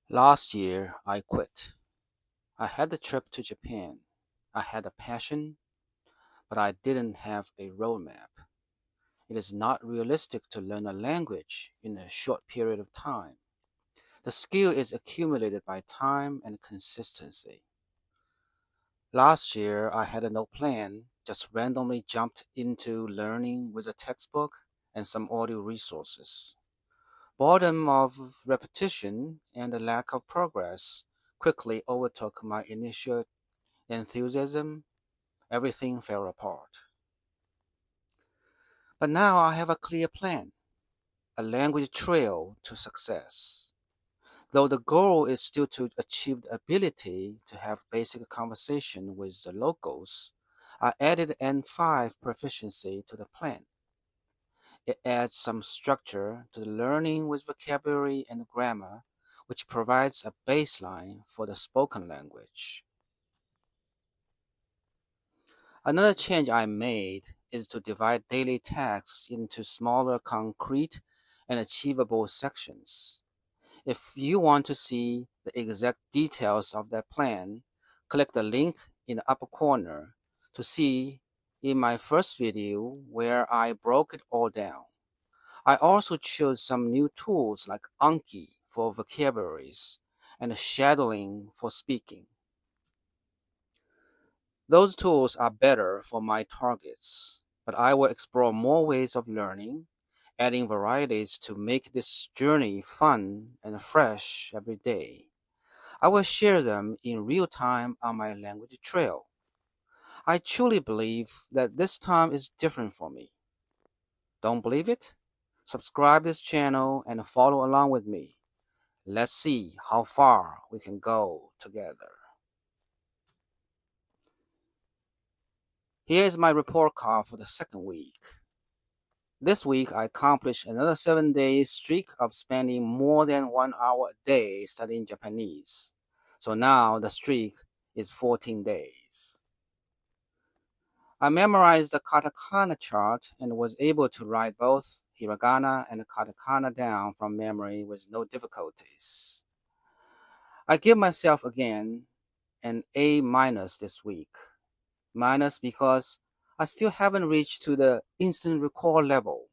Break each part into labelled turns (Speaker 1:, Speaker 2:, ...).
Speaker 1: Last year, I quit. I had the trip to Japan. I had a passion, but I didn't have a roadmap. It is not realistic to learn a language in a short period of time. The skill is accumulated by time and consistency. Last year, I had no plan, just randomly jumped into learning with a textbook and some audio resources. Boredom of repetition and the lack of progress quickly overtook my initial enthusiasm. Everything fell apart. But now I have a clear plan, a language trail to success. Though the goal is still to achieve the ability to have basic conversation with the locals, I added N5 proficiency to the plan. It adds some structure to the learning with vocabulary and grammar, which provides a baseline for the spoken language. Another change I made is to divide daily tasks into smaller, concrete, and achievable sections. If you want to see the exact details of that plan, click the link in the upper corner to see in my first video where I broke it all down. I also chose some new tools like Anki for vocabularies and shadowing for speaking. Those tools are better for my targets, but I will explore more ways of learning, adding varieties to make this journey fun and fresh every day. I will share them in real time on my language trail. I truly believe that this time is different for me. Don't believe it? Subscribe this channel and follow along with me. Let's see how far we can go together. Here is my report card for the second week. This week I accomplished another 7-day streak of spending more than 1 hour a day studying Japanese. So now the streak is 14 days. I memorized the katakana chart and was able to write both hiragana and katakana down from memory with no difficulties. I give myself again an A minus this week. Minus because I still haven't reached to the instant recall level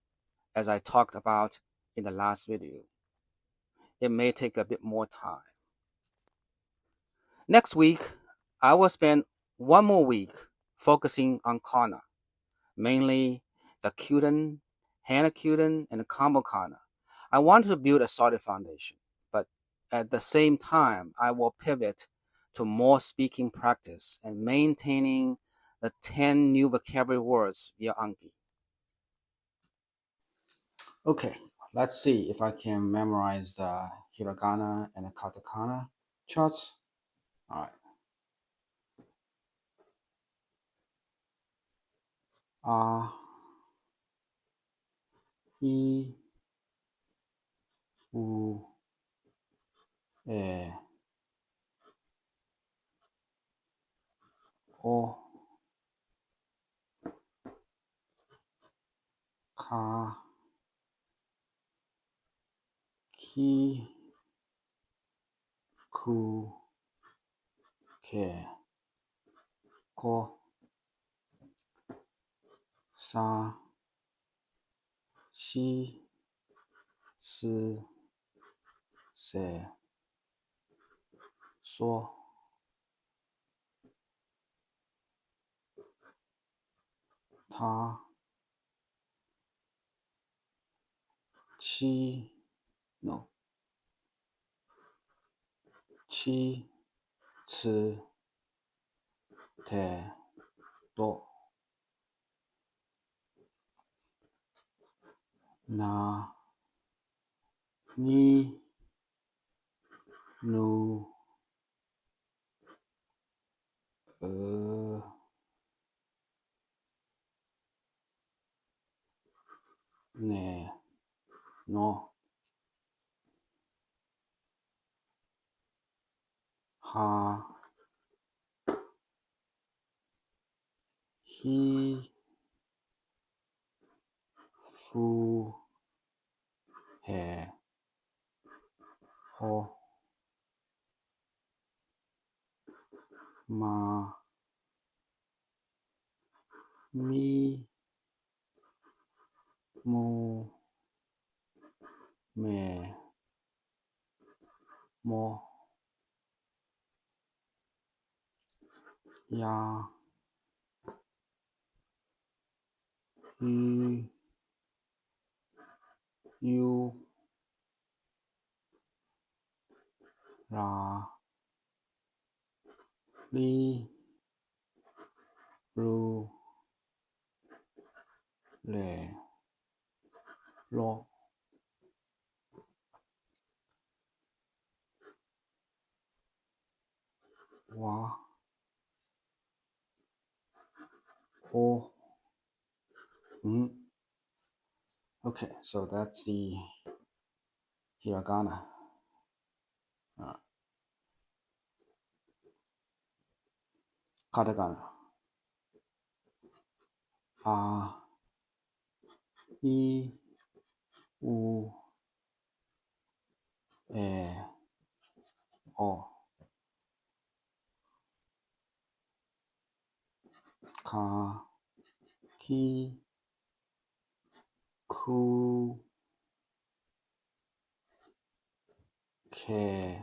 Speaker 1: as I talked about in the last video. It may take a bit more time. Next week, I will spend one more week focusing on kana, mainly the kyuden, hana kyuden, and combo kana. I want to build a solid foundation, but at the same time, I will pivot to more speaking practice and maintaining the 10 new vocabulary words via Anki. Okay, let's see if I can memorize the hiragana and the katakana charts. All right. A, I, U, E, O, Ka, Ki, Ku, Ke, Ko, Sa, Shi, Si, Se, So, Ta, Chi, no, Chi, Ci, Te, Do, Na, Ni, Nu, E, Ne, No, Ha, Hi, Fu, He, Ho, ma, mi, mu, me, mo, ya, yu, yu, ra, li, ru, le, lo, wa, o. Okay, so that's the hiragana. Uh, katakana. A, I, U, E, O, ka, ki, ku, ke,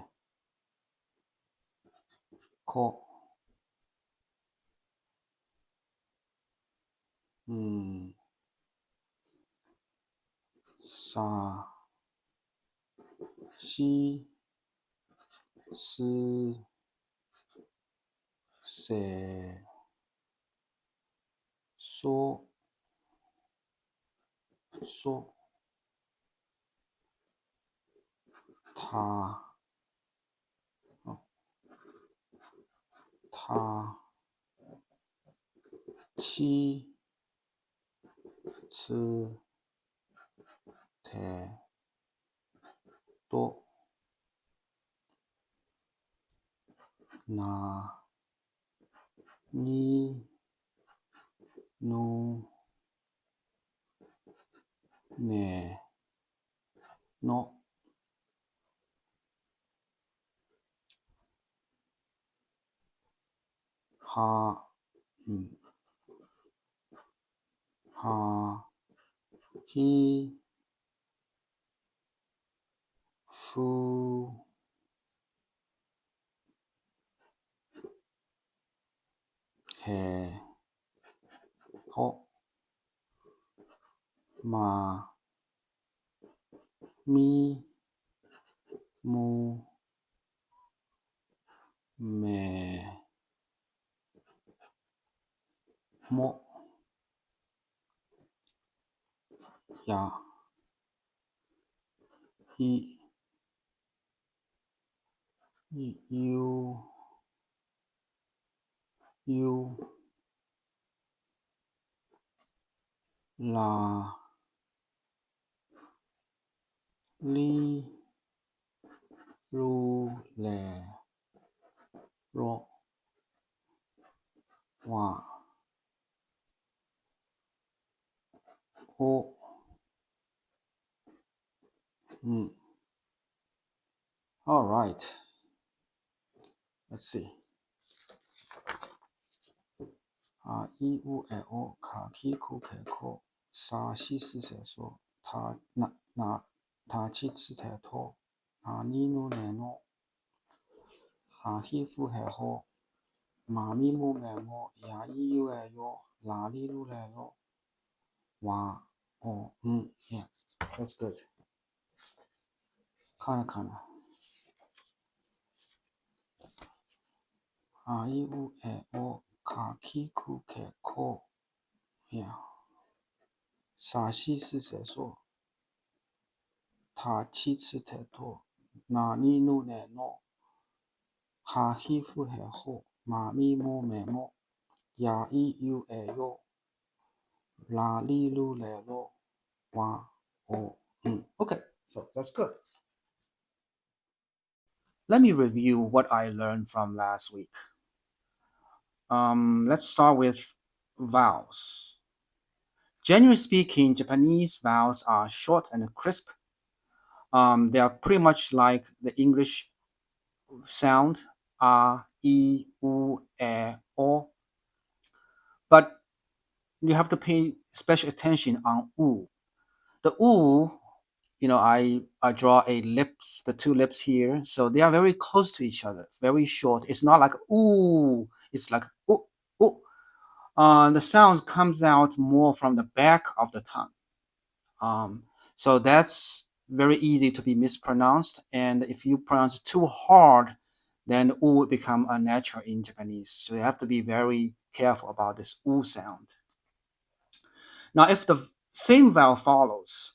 Speaker 1: ko, sa, shi, si, se, so, so, ta, ta, chi, ci, te, to, na, ni, nu, ne, no, ha, ha, hi, fu, he, ho, ma, mi, mu, me, mo, ya, i, yu, la, li, ru, le, ro, wa, ho, All right. Let's see. I, U, E, O, ka, ki, ku, ke, ko, sa, shi, si, se, so, ta, chi, ci, te, to, na, ni, nu, ne, no, ha, hi, fu, he, ho, ma, mi, mu, me, mo, ya, i, u, e, yo, la, li, lu, le, lo, wa, o, yeah, that's good. Kana. I, U, E, O, ka, ki, ku, ke, ko, yeah. sa, shi, si, se, so, ta, chi, ci, te, to, na, ni, nu, ne, no, ha, hi, fu, he, ho, ma, mi, mu, me, mo, ya, i, u, e, yo, la, li, lu, le, lo, wa, o, Okay, so that's good. Let me review what I learned from last week. Let's start with vowels. Generally speaking, Japanese vowels are short and crisp. They are pretty much like the English sound ah, e, u, e, o. But you have to pay special attention on u. The u, I draw a lips, the two lips here, so they are very close to each other, very short. It's not like ooh, it's like ooh, ooh. The sound comes out more from the back of the tongue. Um, so that's very easy to be mispronounced. And if you pronounce too hard, then u would become unnatural in Japanese. So you have to be very careful about this u sound. Now, if the same vowel follows,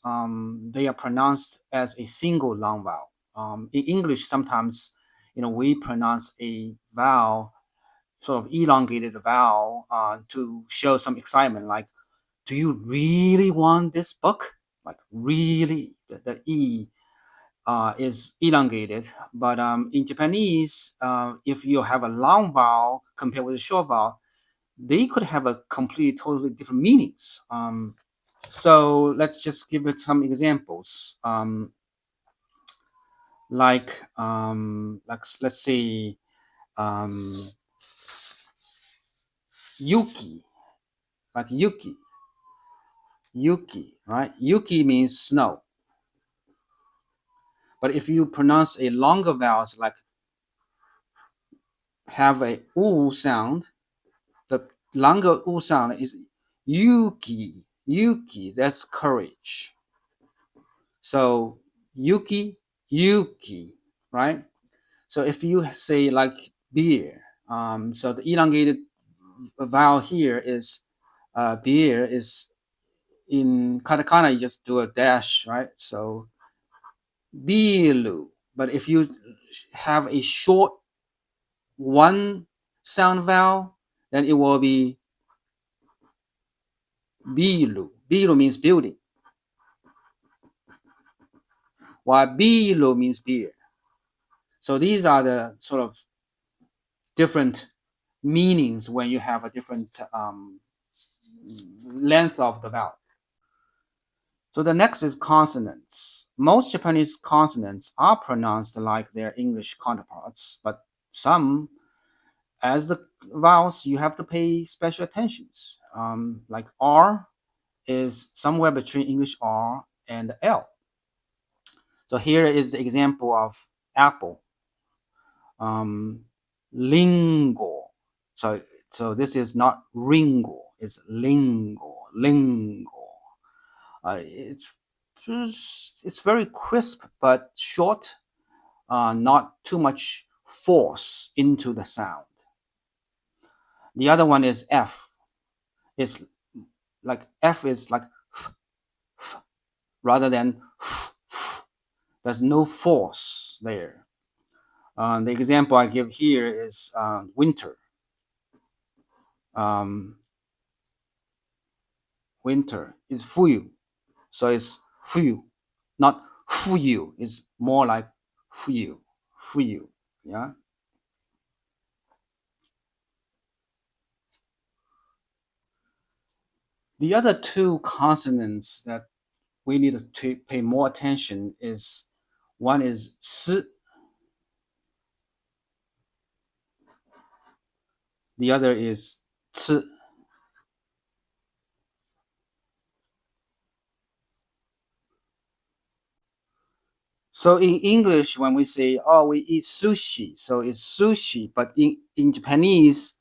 Speaker 1: they are pronounced as a single long vowel. In English, sometimes we pronounce a vowel, sort of elongated vowel, to show some excitement, like, do you really want this book? Like, really, the E is elongated. But in Japanese, if you have a long vowel compared with a short vowel, they could have a complete, totally different meanings. So let's just give it some examples. Like let's say um, Yuki, like Yuki, right? Yuki means snow. But if you pronounce a longer vowels, like have a u sound, the longer u sound is Yuki. Yuki, that's courage. So Yuki, right? So if you say like beer, so the elongated vowel here is beer is in katakana, you just do a dash, right? So biru. But if you have a short one sound vowel, then it will be biru. Biru means building, while biru means beer. So these are the sort of different meanings when you have a different length of the vowel. So the next is consonants. Most Japanese consonants are pronounced like their English counterparts, but some, as the vowels, you have to pay special attentions. Like R is somewhere between English R and L. So here is the example of apple, um, lingo. So this is not ringo, it's lingo. It's very crisp but short, not too much force into the sound. The other one is F. It's like F is like f, f, rather than f, f. There's no force there. The example I give here is winter. Um, winter is fuyu, so it's fuyu, not fuyu. It's more like fuyu. Yeah. The other two consonants that we need to pay more attention is one is s, the other is ts. So in English, when we say, oh, we eat sushi, so it's sushi, but in Japanese,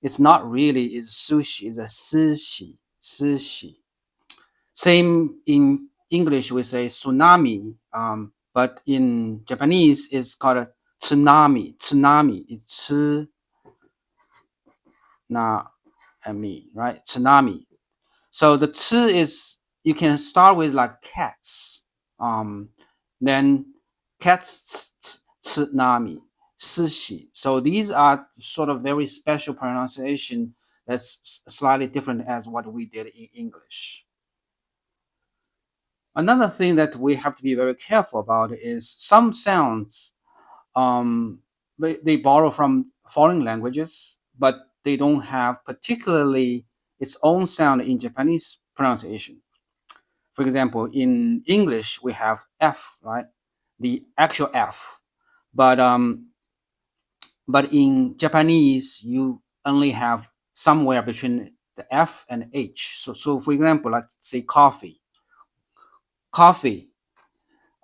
Speaker 1: it's not really, it's sushi, it's a sushi. Same in English, we say tsunami, but in Japanese, it's called a tsunami, it's tsunami, right? Tsunami. So the tsu is, you can start with like cats, then cats, tsunami, sushi. So these are sort of very special pronunciation that's slightly different as what we did in English. Another thing that we have to be very careful about is some sounds, they borrow from foreign languages, but they don't have particularly its own sound in Japanese pronunciation. For example, in English, we have F, right? The actual F. But But in Japanese, you only have somewhere between the F and H. So for example, like say coffee. Coffee.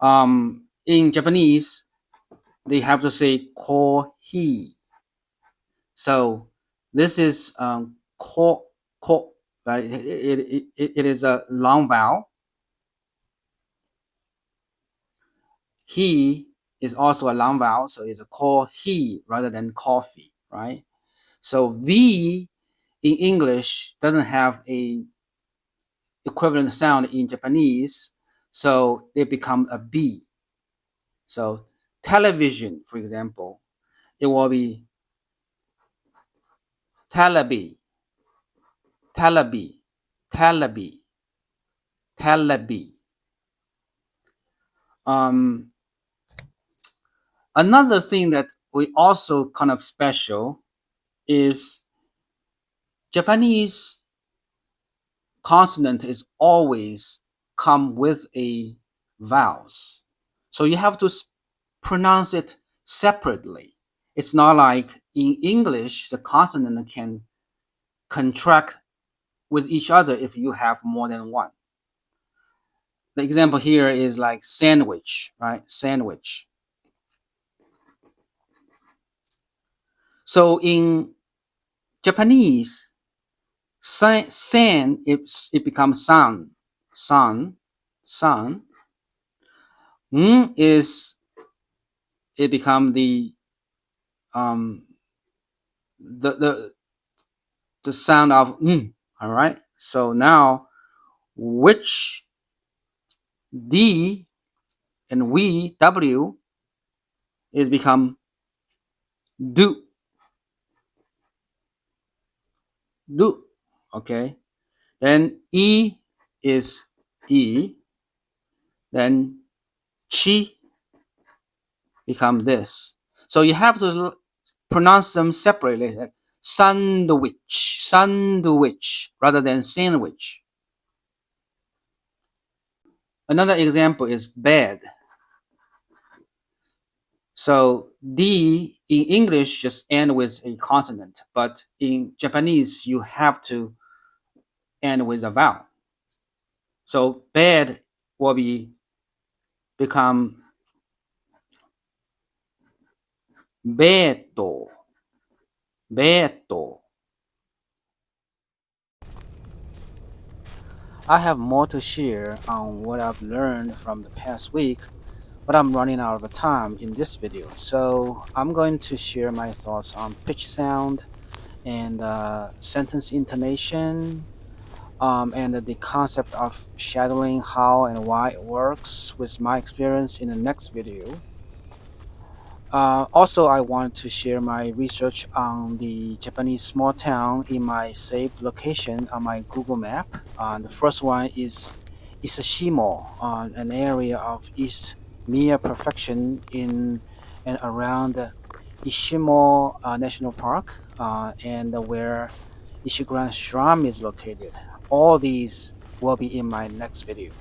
Speaker 1: In Japanese, they have to say kohi. So this is ko, right? It is a long vowel. He is also a long vowel, so it's a kohi rather than coffee, right? So V in English doesn't have a equivalent sound in Japanese, so they become a B. So television, for example, it will be telebi, telebi, telebi, telebi. Um, Another thing that we also kind of special is Japanese consonant is always come with a vowels. So you have to pronounce it separately. It's not like in English, the consonant can contract with each other if you have more than one. The example here is like sandwich, right? Sandwich. So in Japanese, san it becomes san, sun, sun. Is it become um the the sound of all right. So now which D and we W is become do, do. Okay. Then E is E. Then chi become this. So you have to pronounce them separately. Like sandwich, sandwich, rather than sandwich. Another example is bed. So D in English just end with a consonant, but in Japanese you have to end with a vowel. So bed will become beto, beto. I have more to share on what I've learned from the past week, but I'm running out of time in this video. So I'm going to share my thoughts on pitch sound and sentence intonation, and the concept of shadowing, how and why it works with my experience in the next video. Also, I want to share my research on the Japanese small town in my saved location on my Google map. The first one is Isashimo, an area of East Mia Prefecture in and around Ishimo National Park, and where Ishiguro Shrine is located. All these will be in my next video.